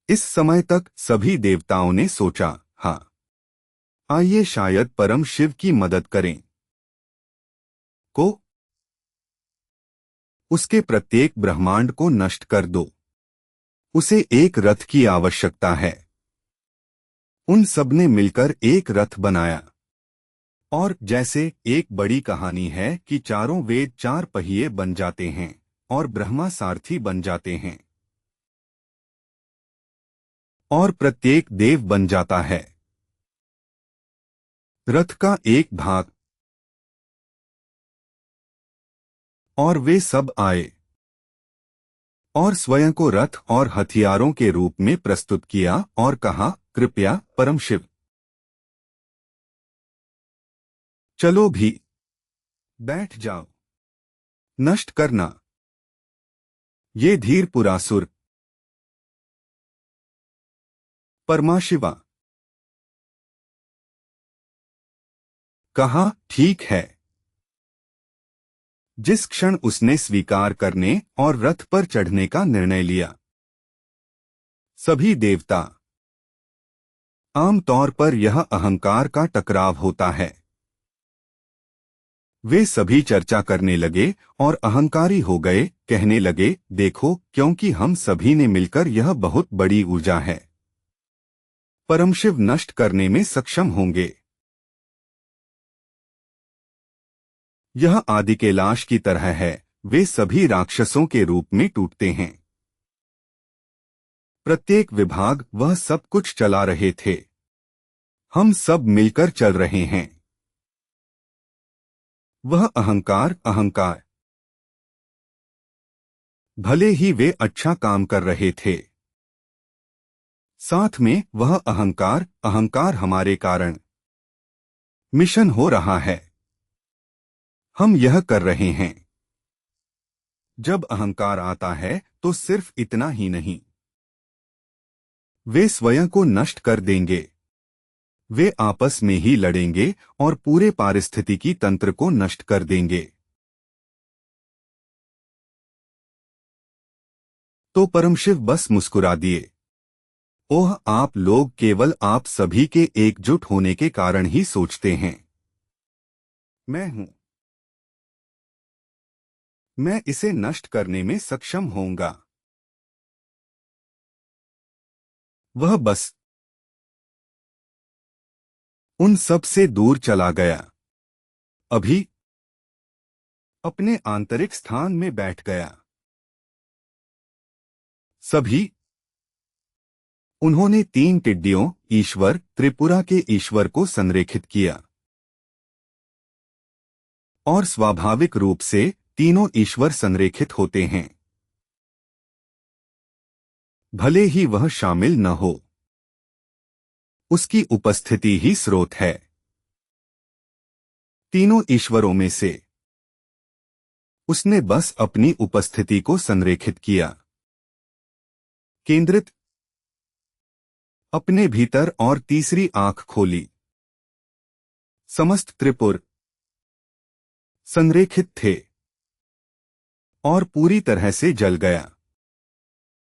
इस समय तक सभी देवताओं ने सोचा, हाँ, आइए शायद परम शिव की मदद करें। को उसके प्रत्येक ब्रह्मांड को नष्ट कर दो। उसे एक रथ की आवश्यकता है। उन सबने मिलकर एक रथ बनाया। और जैसे एक बड़ी कहानी है कि चारों वेद चार पहिए बन जाते हैं और ब्रह्मा सारथी बन जाते हैं और प्रत्येक देव बन जाता है रथ का एक भाग। और वे सब आए और स्वयं को रथ और हथियारों के रूप में प्रस्तुत किया और कहा, कृपया परम शिव, चलो भी, बैठ जाओ, नष्ट करना ये धीर पुरासुर। परमाशिवा कहा, ठीक है। जिस क्षण उसने स्वीकार करने और रथ पर चढ़ने का निर्णय लिया, सभी देवता, आमतौर पर यह अहंकार का टकराव होता है, वे सभी चर्चा करने लगे और अहंकारी हो गए, कहने लगे, देखो, क्योंकि हम सभी ने मिलकर यह बहुत बड़ी ऊर्जा है, परमशिव नष्ट करने में सक्षम होंगे। यह आदि कैलाश की तरह है, वे सभी राक्षसों के रूप में टूटते हैं। प्रत्येक विभाग वह सब कुछ चला रहे थे, हम सब मिलकर चल रहे हैं। वह अहंकार अहंकार, भले ही वे अच्छा काम कर रहे थे, साथ में वह अहंकार अहंकार हमारे कारण मिशन हो रहा है, हम यह कर रहे हैं। जब अहंकार आता है तो सिर्फ इतना ही नहीं, वे स्वयं को नष्ट कर देंगे, वे आपस में ही लड़ेंगे और पूरे पारिस्थितिकी तंत्र को नष्ट कर देंगे। तो परमशिव बस मुस्कुरा दिए। ओह, आप लोग केवल आप सभी के एकजुट होने के कारण ही सोचते हैं। मैं हूं, मैं इसे नष्ट करने में सक्षम होऊंगा। वह बस उन सब से दूर चला गया। अभी अपने आंतरिक स्थान में बैठ गया। सभी उन्होंने तीन टिड्डियों, ईश्वर, त्रिपुरा के ईश्वर को संरेखित किया और स्वाभाविक रूप से तीनों ईश्वर संरेखित होते हैं, भले ही वह शामिल न हो, उसकी उपस्थिति ही स्रोत है। तीनों ईश्वरों में से उसने बस अपनी उपस्थिति को संरेखित किया, केंद्रित, अपने भीतर, और तीसरी आंख खोली। समस्त त्रिपुर संरेखित थे और पूरी तरह से जल गया।